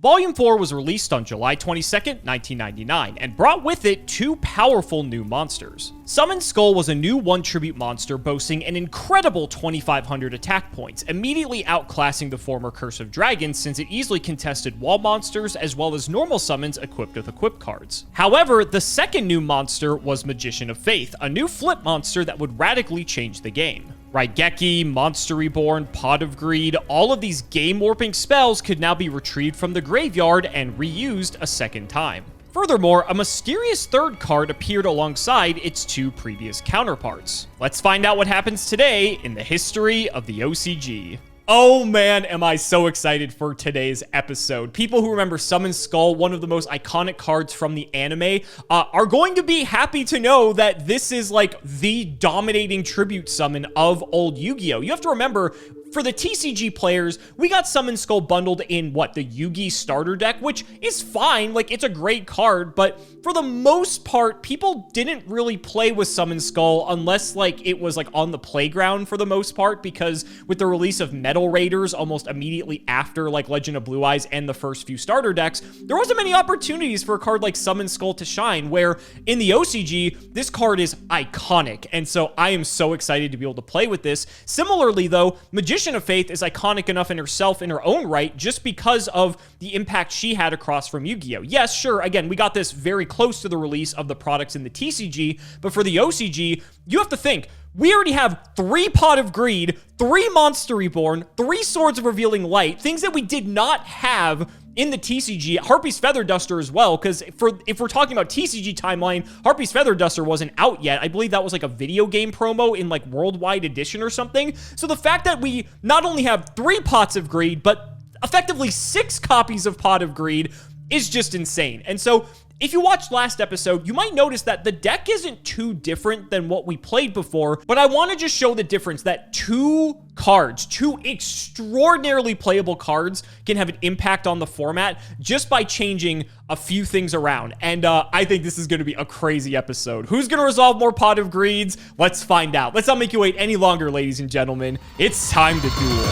Volume 4 was released on July 22nd, 1999, and brought with it 2 powerful new monsters. Summon Skull was a new 1 tribute monster boasting an incredible 2,500 attack points, immediately outclassing the former Curse of Dragons since it easily contested wall monsters as well as normal summons equipped with equip cards. However, the second new monster was Magician of Faith, a new flip monster that would radically change the game. Raigeki, Monster Reborn, Pot of Greed, all of these game-warping spells could now be retrieved from the graveyard and reused a second time. Furthermore, a mysterious third card appeared alongside its 2 previous counterparts. Let's find out what happens today in the history of the OCG. Oh man, am I so excited for today's episode. People who remember Summon Skull, one of the most iconic cards from the anime, are going to be happy to know that this is like the dominating tribute summon of old Yu-Gi-Oh! You have to remember, for the TCG players, we got Summon Skull bundled in, the Yugi starter deck, which is fine, like, it's a great card, but for the most part, people didn't really play with Summon Skull unless, it was, on the playground for the most part, because with the release of Metal Raiders almost immediately after, Legend of Blue Eyes and the first few starter decks, there wasn't many opportunities for a card like Summon Skull to shine, where in the OCG, this card is iconic, and so I am so excited to be able to play with this. Similarly, though, Magician of Faith is iconic enough in herself in her own right just because of the impact she had across from Yu-Gi-Oh! Yes, sure, again, we got this very close to the release of the products in the TCG, but for the OCG, you have to think, we already have 3 Pot of Greed, 3 Monster Reborn, 3 Swords of Revealing Light, things that we did not have in the TCG, Harpy's Feather Duster as well, because if we're talking about TCG timeline, Harpy's Feather Duster wasn't out yet. I believe that was a video game promo in Worldwide Edition or something. So the fact that we not only have 3 Pots of Greed, but effectively 6 copies of Pot of Greed is just insane. And so if you watched last episode, you might notice that the deck isn't too different than what we played before, but I want to just show the difference that 2 cards, 2 extraordinarily playable cards can have an impact on the format just by changing a few things around. And I think this is going to be a crazy episode. Who's going to resolve more Pot of Greeds? Let's find out. Let's not make you wait any longer, ladies and gentlemen. It's time to duel.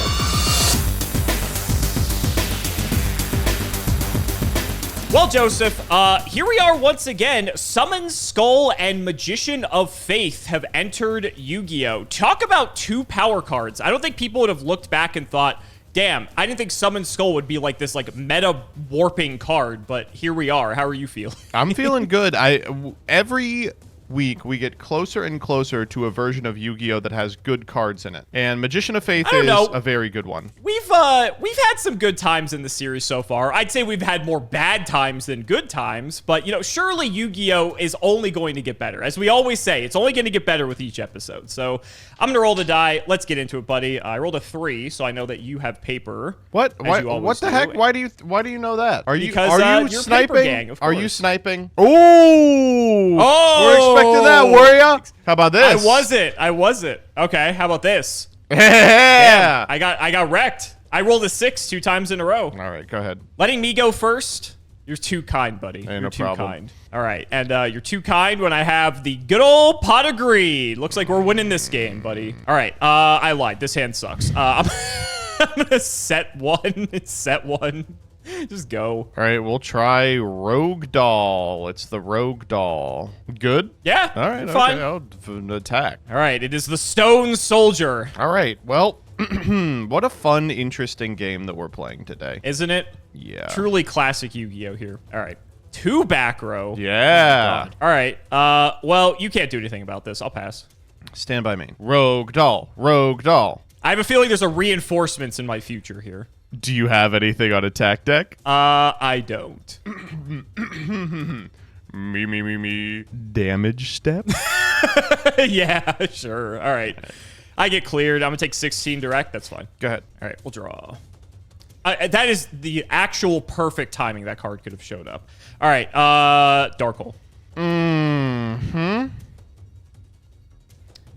Well, Joseph, here we are once again. Summon Skull and Magician of Faith have entered Yu-Gi-Oh! Talk about 2 power cards. I don't think people would have looked back and thought, damn, I didn't think Summon Skull would be this meta warping card, but here we are. How are you feeling? I'm feeling good. Every week we get closer and closer to a version of Yu-Gi-Oh! That has good cards in it. And Magician of Faith is a very good one. We've had some good times in the series so far. I'd say we've had more bad times than good times, but surely Yu-Gi-Oh! Is only going to get better. As we always say, it's only going to get better with each episode. So I'm going to roll the die. Let's get into it, buddy. I rolled a 3, so I know that you have paper. What? What the heck? Why do you know that? Are you sniping? Gang, of Are you course. sniping? Oh! We're expecting that, were ya? How about this? I wasn't. Okay, how about this? Yeah. Damn, I got wrecked. I rolled a 6 2 times in a row. All right, go ahead. Letting me go first. You're too kind, buddy. You're no too problem. Kind. All right, and you're too kind when I have the good old Pot of Greed. Looks like we're winning this game, buddy. All right, I lied. This hand sucks. I'm gonna set 1. Set 1. Just go. All right, we'll try Rogue Doll. It's the Rogue Doll. Good? Yeah. All right, fine. Okay, I'll attack. All right, it is the Stone Soldier. All right, well, what a fun, interesting game that we're playing today. Isn't it? Yeah. Truly classic Yu-Gi-Oh! Here. All right. 2 back row. Yeah. Oh, all right. Well, you can't do anything about this. I'll pass. Stand by me. Rogue Doll. Rogue Doll. I have a feeling there's a reinforcements in my future here. Do you have anything on attack deck? I don't. Me. Damage step? Yeah, sure. All right. I get cleared. I'm going to take 16 direct. That's fine. Go ahead. All right, we'll draw. That is the actual perfect timing that card could have showed up. All right, Dark Hole. Mm-hmm.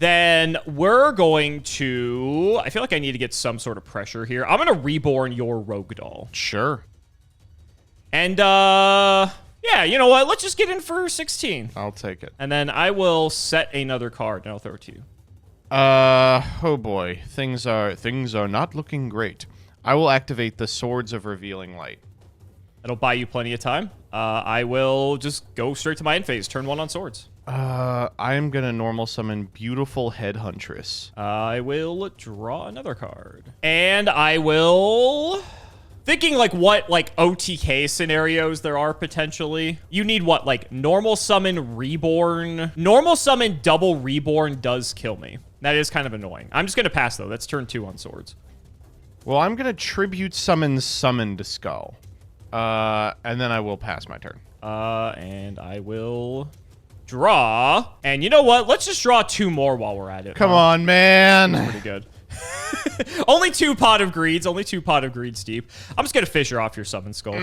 Then we're going to... I feel like I need to get some sort of pressure here. I'm going to reborn your Rogue Doll. Sure. And, yeah, you know what? Let's just get in for 16. I'll take it. And then I will set another card, and I'll throw it to you. Oh boy. Things are not looking great. I will activate the Swords of Revealing Light. That'll buy you plenty of time. I will just go straight to my end phase. Turn 1 on swords. I am going to normal summon Beautiful Head Huntress. I will draw another card. And I will... Thinking like what like OTK scenarios there are potentially. You need what, like normal summon reborn. Normal summon double reborn does kill me. That is kind of annoying. I'm just going to pass though. That's turn 2 on swords. Well, I'm going to tribute summon Summoned Skull. And then I will pass my turn. And I will draw. And you know what? Let's just draw 2 more while we're at it. Come on, man. That's pretty good. Only 2 Pot of Greeds. Only 2 Pot of Greeds deep. I'm just going to Fissure off your Summon Skull.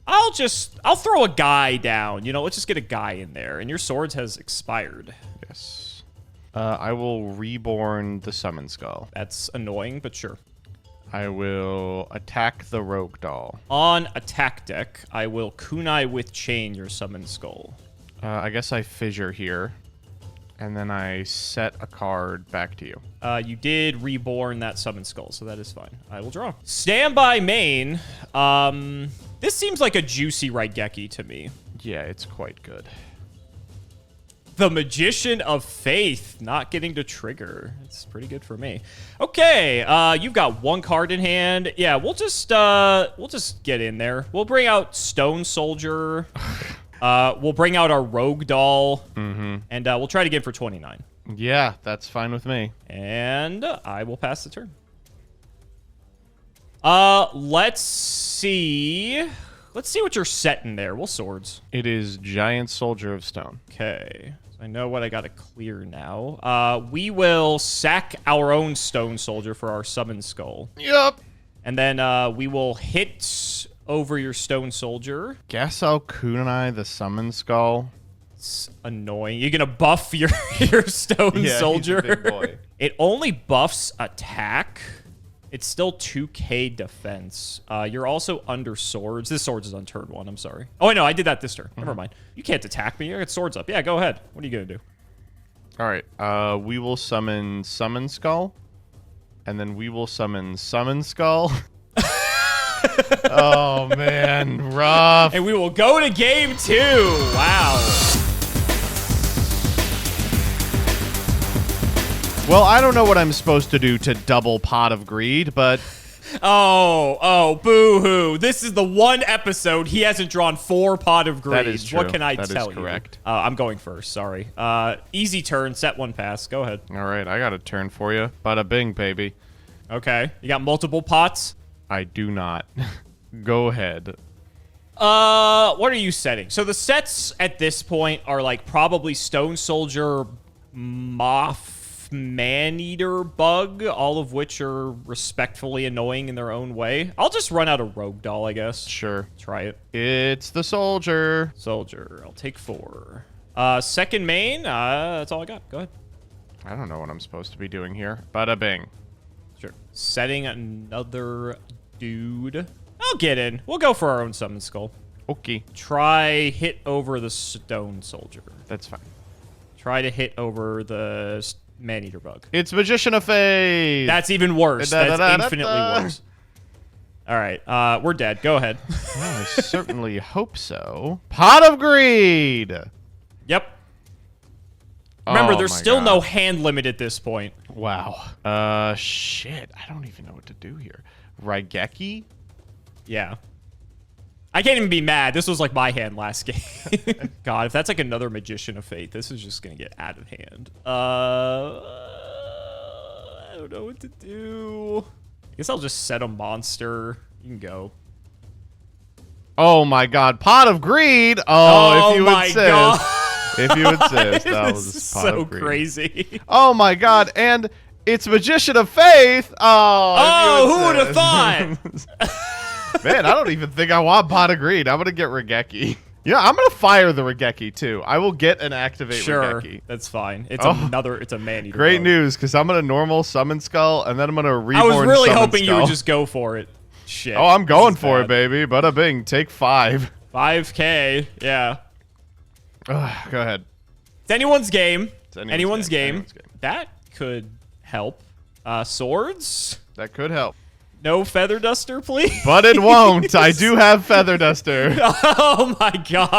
I'll throw a guy down. You know, let's just get a guy in there. And your swords has expired. Yes. I will reborn the Summon Skull. That's annoying, but sure. I will attack the Rogue Doll. On attack deck, I will Kunai with Chain your Summon Skull. I guess I Fissure here. And then I set a card back to you. You did reborn that Summon Skull, so that is fine. I will draw. Standby main. This seems like a juicy Raigeki to me. Yeah, it's quite good. The Magician of Faith not getting to trigger. It's pretty good for me. Okay, you've got 1 card in hand. Yeah, we'll just get in there. We'll bring out Stone Soldier. We'll bring out our Rogue Doll. And we'll try it again for 29. Yeah, that's fine with me. And I will pass the turn. Let's see. Let's see what you're setting there. We'll swords. It is Giant Soldier of Stone. Okay. So I know what I got to clear now. We will sack our own Stone Soldier for our Summon Skull. Yup. And then we will hit over your Stone Soldier. Guess I'll Kunai the Summon Skull. It's annoying. You're going to buff your Stone Soldier. He's a big boy. It only buffs attack. It's still 2k defense. You're also under swords. This swords is on turn 1. I'm sorry. Oh, I know. I did that this turn. Never mind. You can't attack me. I got swords up. Yeah, go ahead. What are you going to do? All right. We will summon Skull. And then we will summon Summon Skull. Oh, man. Rough. And we will go to game 2. Wow. Well, I don't know what I'm supposed to do to double Pot of Greed, but... Oh, boo-hoo. This is the one episode he hasn't drawn 4 Pot of Greed. That is true. What can I tell you? Correct. I'm going first, sorry. Easy turn, set 1 pass. Go ahead. All right, I got a turn for you. Bada bing, baby. Okay. You got multiple pots? I do not. Go ahead. What are you setting? So the sets at this point are like probably Stone Soldier, Moth, Man-Eater, Bug, all of which are respectfully annoying in their own way. I'll just run out a Rogue Doll, I guess. Sure. Try it. It's the Soldier. Soldier. I'll take 4. Second main, that's all I got. Go ahead. I don't know what I'm supposed to be doing here. Bada bing. Sure. Setting another dude. I'll get in. We'll go for our own Summon Skull. Okay. Try hit over the Stone Soldier. That's fine. Try to hit over the Man-Eater Bug. It's Magician of Faith. That's even worse. That's infinitely worse. All right. We're dead. Go ahead. Well, I certainly hope so. Pot of Greed. Yep. Remember, Oh there's my still God. no hand limit at this point. Wow. Shit. I don't even know what to do here. Raigeki? Yeah. I can't even be mad. This was like my hand last game. God, if that's like another Magician of Faith, this is just going to get out of hand. I don't know what to do. I guess I'll just set a monster. You can go. Oh my God. Pot of Greed. Oh, if you my insist. God. If you insist. That This was is Pot so of Greed. crazy. Oh my God. And it's Magician of Faith. Oh, who would have thought? Man, I don't even think I want Pot of Greed. I'm going to get Raigeki. Yeah, I'm going to fire the Raigeki, too. I will get an activate Sure, Raigeki. that's fine. It's it's a Man-Eater. Great bug. news, because I'm going to normal Summon Skull, and then I'm going to reborn I was really Summon hoping you Skull. would just go for it. Shit. Oh, I'm going This is for it, bad. baby. Bada bing. Take 5. 5K, yeah. Ugh, go ahead. It's anyone's game. It's Anyone's game. Anyone's game. That could help. Swords? That could help. No Feather Duster, please? But it won't. I do have Feather Duster. Oh my god.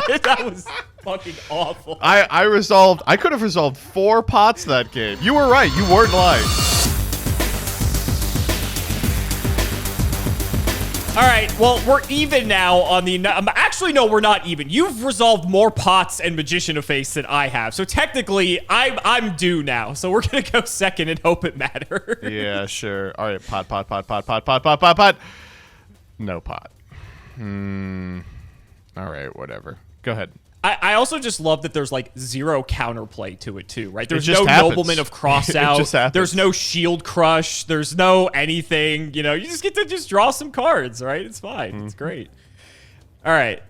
That was fucking awful. I could have resolved 4 pots that game. You were right. You weren't lying. All right, well, we're even now on the... Actually, no, we're not even. You've resolved more pots and Magician of Face than I have. So technically, I'm due now. So we're going to go second and hope it matters. Yeah, sure. All right, pot. No pot. All right, whatever. Go ahead. I also just love that there's like 0 counterplay to it too, right? There's just no happens. Nobleman of Crossout. It just happens. There's no Shield Crush. There's no anything. You know, you just get to just draw some cards, right? It's fine. It's great. All right.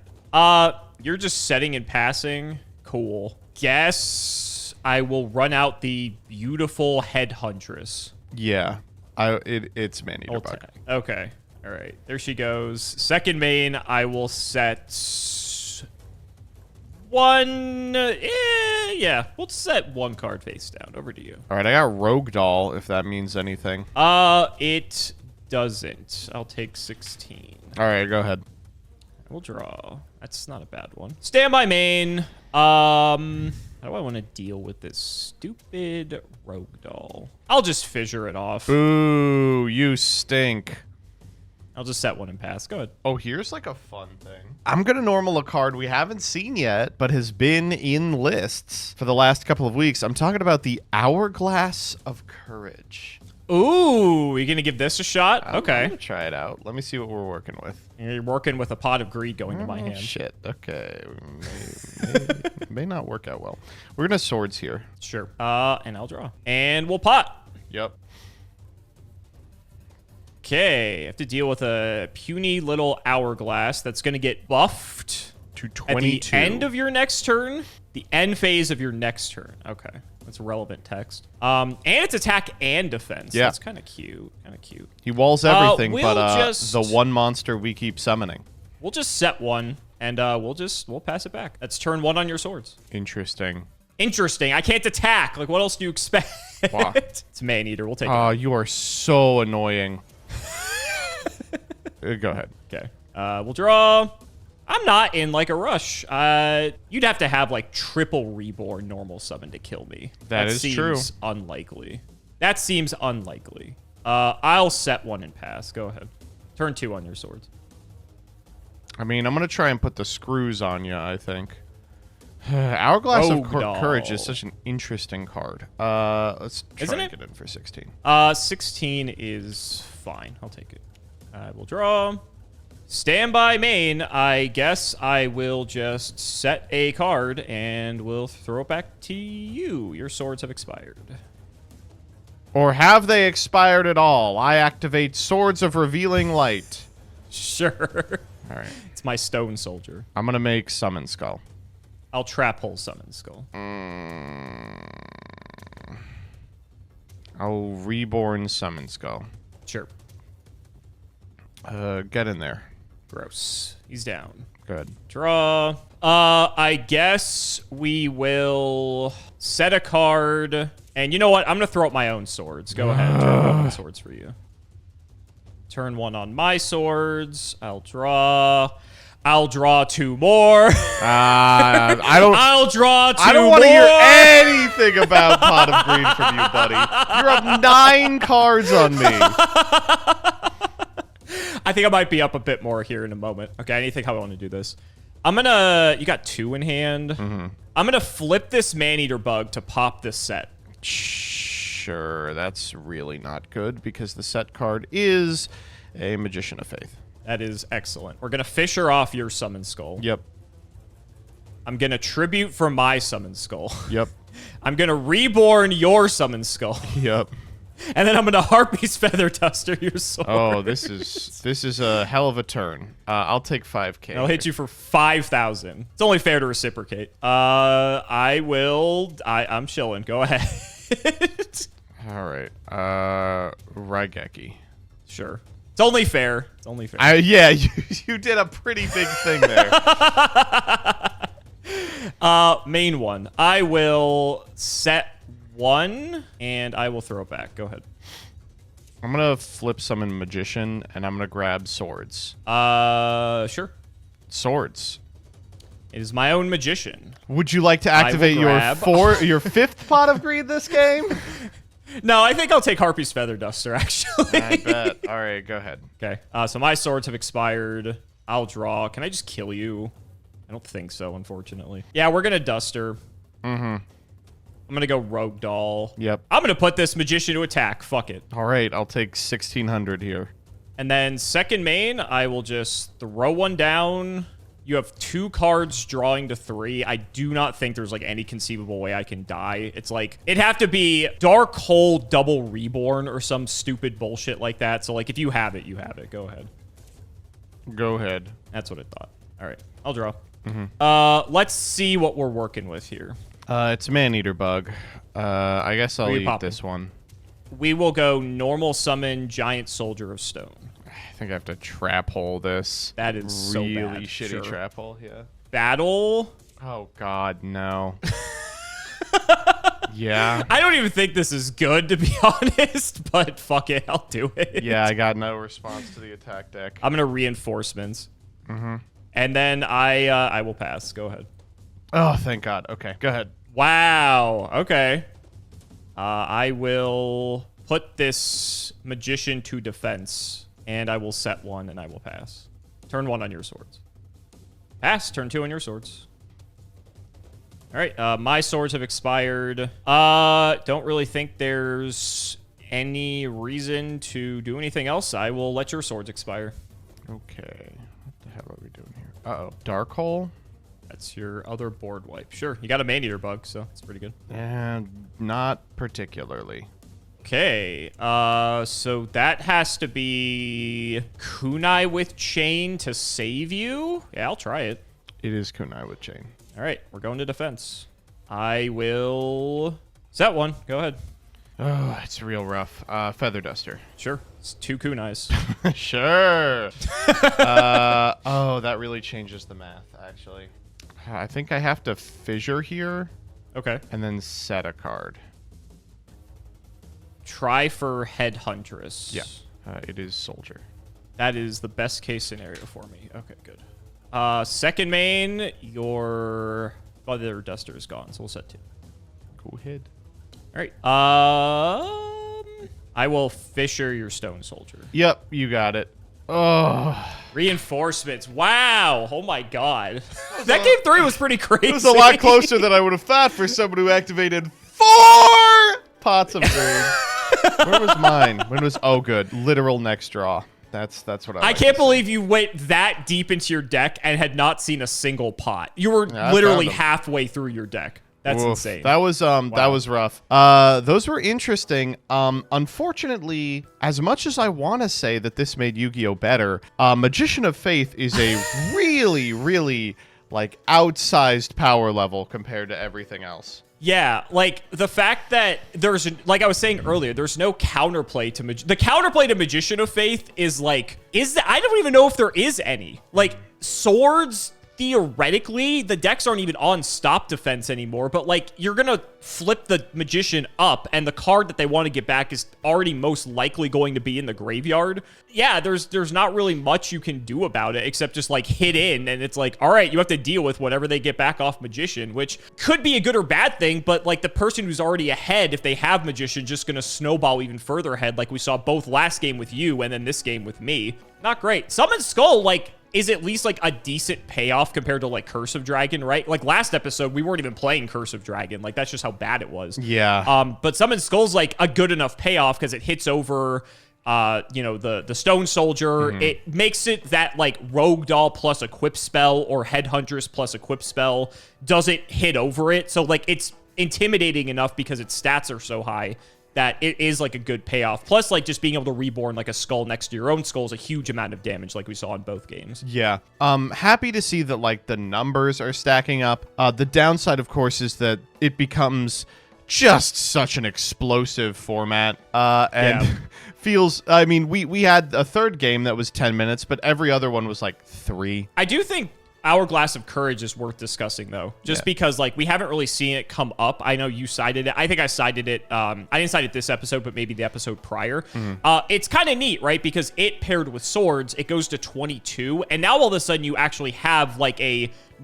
You're just setting and passing. Cool. Guess I will run out the beautiful Headhuntress. Yeah. It's Maneater Bug. Okay. All right. There she goes. Second main, I will set... yeah, we'll set 1 card face down. Over to you. All right, I got Rogue Doll, if that means anything. It doesn't. I'll take 16. All right, go ahead. We'll draw. That's not a bad one. Stand by main. How do I want to deal with this stupid Rogue Doll? I'll just fissure it off. Ooh, you stink. I'll just set 1 and pass. Go ahead. Oh, here's like a fun thing. I'm going to normal a card we haven't seen yet, but has been in lists for the last couple of weeks. I'm talking about the Hourglass of Courage. Ooh, you going to give this a shot? Okay. I'm going to try it out. Let me see what we're working with. You're working with a Pot of Greed going to my hand. Shit. Okay. May not work out well. We're going to swords here. Sure. And I'll draw. And we'll pot. Yep. Okay, I have to deal with a puny little Hourglass that's going to get buffed to 22. At the end of your next turn. The end phase of your next turn. Okay, that's relevant text. And it's attack and defense. Yeah. That's kind of cute. He walls everything, we'll but the one monster we keep summoning. We'll just set 1, and we'll pass it back. That's turn 1 on your swords. Interesting. I can't attack. Like, what else do you expect? Wow. It's Maneater. We'll take it. Oh, you are so annoying. Go ahead. Okay. We'll draw. I'm not in like a rush. You'd have to have like triple reborn normal summon to kill me. That is true. Unlikely. That seems unlikely. I'll set 1 and pass. Go ahead. Turn 2 on your swords. I mean, I'm going to try and put the screws on you, I think. Hourglass of Courage is such an interesting card. Let's try and get in for 16. 16 is fine. I'll take it. I will draw. Stand by main. I guess I will just set a card and we'll throw it back to you. Your swords have expired. Or have they expired at all? I activate Swords of Revealing Light. Sure. All right. It's my Stone Soldier. I'm going to make Summon Skull. I'll Trap Hole Summon Skull. I'll Reborn Summon Skull. Sure. Get in there. Gross. He's down. Good. Draw. I guess we will set a card. And you know what? I'm going to throw up my own swords. Go ahead. Turn 1 on swords for you. Turn 1 on my swords. I'll draw. I'll draw 2 more. I'll draw 2 more. I don't want to hear anything about Pot of Greed from you, buddy. You're up 9 cards on me. I think I might be up a bit more here in a moment. Okay, I need to think how I want to do this. I'm gonna... You got 2 in hand. Mm-hmm. I'm gonna flip this Maneater Bug to pop this set. Sure, that's really not good because the set card is a Magician of Faith. That is excellent. We're gonna Fisher off your Summon Skull. Yep. I'm gonna Tribute for my Summon Skull. Yep. I'm gonna Reborn your Summon Skull. Yep. And then I'm gonna Harpy's Feather Duster your sword. Oh, this is a hell of a turn. I'll take 5K. I'll hit you for 5,000. It's only fair to reciprocate. I'm chilling. Go ahead. All right. Raigeki. Sure. It's only fair. It's only fair. Yeah, you did a pretty big thing there. Main one. I will set 1, and I will throw it back. Go ahead. I'm gonna flip summon Magician, and I'm gonna grab swords. Sure. Swords. It is my own Magician. Would you like to activate your fifth pot of greed this game? No, I think I'll take Harpy's Feather Duster, actually. I bet. All right, go ahead. Okay. So my swords have expired. I'll draw. Can I just kill you? I don't think so, unfortunately. Yeah, we're gonna Duster. Mm-hmm. I'm gonna go Rogue Doll. Yep. I'm gonna put this Magician to attack. Fuck it. All right, I'll take 1,600 here. And then second main, I will just throw one down. You have 2 cards drawing to 3. I do not think there's like any conceivable way I can die. It's like, it'd have to be Dark Hole Double Reborn or some stupid bullshit like that. So like, if you have it, you have it. Go ahead. Go ahead. That's what I thought. All right, I'll draw. Mm-hmm. Let's see what we're working with here. It's Man-Eater Bug. I guess I'll eat this one. We will go normal summon Giant Soldier of Stone. I think I have to trap hole this. That is so bad. Really shitty trap hole, yeah. Battle? Oh, God, no. Yeah. I don't even think this is good, to be honest, but fuck it, I'll do it. Yeah, I got no response to the attack deck. I'm going to reinforcements. Mm-hmm. And then I will pass. Go ahead. Oh, thank God. Okay, go ahead. Wow. Okay. I will put this Magician to defense, and I will set 1, and I will pass. Turn 1 on your swords. Pass. Turn 2 on your swords. All right. My swords have expired. Don't really think there's any reason to do anything else. I will let your swords expire. Okay. What the hell are we doing here? Uh-oh. Dark Hole? That's your other board wipe. Sure. You got a Man-Eater Bug, so it's pretty good. And not particularly. Okay. So that has to be Kunai with Chain to save you? Yeah, I'll try it. It is Kunai with Chain. All right. We're going to defense. I will set 1. Go ahead. Oh, it's real rough. Feather Duster. Sure. It's 2 Kunais. Sure. Oh, that really changes the math, actually. I think I have to fissure here. Okay. And then set a card. Try for Headhuntress. Yeah. It is Soldier. That is the best case scenario for me. Okay, good. Second main, your other Duster is gone, so we'll set 2. Go ahead. All right. I will fissure your Stone Soldier. Yep, you got it. Oh. Reinforcements. Wow. Oh my God. That game 3 was pretty crazy. It was a lot closer than I would have thought for someone who activated 4 pots of greed. Where was mine? When was... Oh, good. Literal next draw. That's what I can't believe you went that deep into your deck and had not seen a single pot. You were literally halfway through your deck. That's insane. That was that was rough. Those were interesting. Unfortunately, as much as I want to say that this made Yu-Gi-Oh better, Magician of Faith is a really, really like outsized power level compared to everything else. Yeah, like the fact that there's, like I was saying earlier, there's no counterplay to the counterplay to Magician of Faith is like, I don't even know if there is any. Like swords, theoretically, the decks aren't even on stop defense anymore, but like you're gonna flip the Magician up and the card that they want to get back is already most likely going to be in the graveyard. Yeah, there's not really much you can do about it except just like hit in, and it's like, all right, you have to deal with whatever they get back off Magician, which could be a good or bad thing, but like the person who's already ahead, if they have Magician, just gonna snowball even further ahead, like we saw both last game with you and then this game with me. Not great. Summon Skull, like, is at least like a decent payoff compared to like Curse of Dragon, right? Like last episode, we weren't even playing Curse of Dragon. Like that's just how bad it was. Yeah. But Summon Skull's like a good enough payoff because it hits over, the Stone Soldier. It makes it that like Rogue Doll plus Equip Spell or Headhuntress plus Equip Spell doesn't hit over it. So like it's intimidating enough because its stats are so high that it is like a good payoff. Plus, like just being able to reborn like a skull next to your own skull is a huge amount of damage, like we saw in both games. Yeah. Happy to see that like the numbers are stacking up. The downside, of course, is that it becomes just such an explosive format. Feels. I mean, we had a third game that was 10 minutes, but every other one was like 3. I do think Hourglass of Courage is worth discussing, though, just because, like, we haven't really seen it come up. I know you cited it. I think I cited it. I didn't cite it this episode, but maybe the episode prior. It's kind of neat, right? Because it paired with swords, it goes to 22, and now all of a sudden you actually have, like,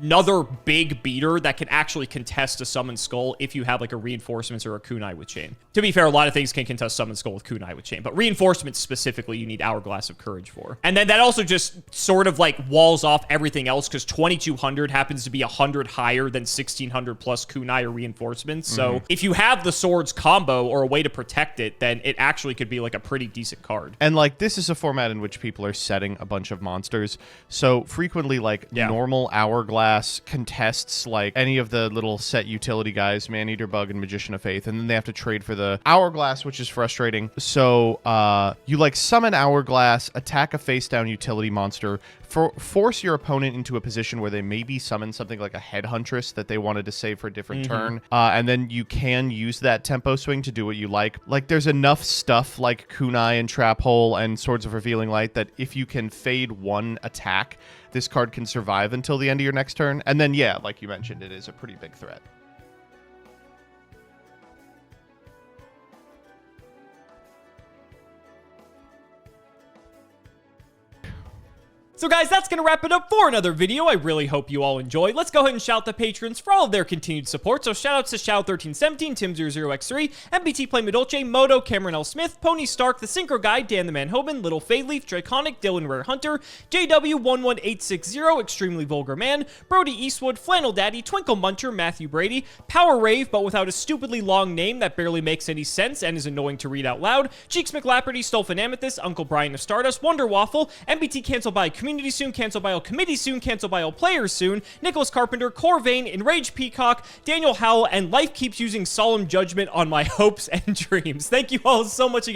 another big beater that can actually contest a Summon Skull if you have like a Reinforcements or a Kunai with Chain. To be fair, a lot of things can contest Summon Skull with Kunai with Chain, but Reinforcements specifically you need Hourglass of Courage for. And then that also just sort of like walls off everything else because 2200 happens to be 100 higher than 1600 plus Kunai or Reinforcements. So if you have the swords combo or a way to protect it, then it actually could be like a pretty decent card. And like this is a format in which people are setting a bunch of monsters. So frequently like normal Hourglass contests like any of the little set utility guys, Maneater Bug and Magician of Faith, and then they have to trade for the Hourglass, which is frustrating. So you like summon Hourglass, attack a face down utility monster, force your opponent into a position where they maybe summon something like a Headhuntress that they wanted to save for a different turn, and then you can use that tempo swing to do what you like. Like there's enough stuff like Kunai and Trap Hole and Swords of Revealing Light that if you can fade one attack, this card can survive until the end of your next turn. And then, yeah, like you mentioned, it is a pretty big threat. So guys, that's going to wrap it up for another video. I really hope you all enjoyed. Let's go ahead and shout the patrons for all of their continued support. So shoutouts to Shadow1317, Tim00x3, MBT Play Medolce, Moto, Cameron L. Smith, Pony Stark, The Synchro Guy, Dan the Man Hoban, Little Fadeleaf, Draconic, Dylan Rare Hunter, JW11860, Extremely Vulgar Man, Brody Eastwood, Flannel Daddy, Twinkle Muncher, Matthew Brady, Power Rave, but without a stupidly long name that barely makes any sense and is annoying to read out loud, Cheeks McLapperty, Stolfin Amethyst, Uncle Brian of Stardust, Wonder Waffle, MBT Cancel by Community soon, cancel by all committee soon, cancel by all players soon, Nicholas Carpenter, Corvain, Enraged Peacock, Daniel Howell, and Life Keeps Using Solemn Judgment on My Hopes and Dreams. Thank you all so much again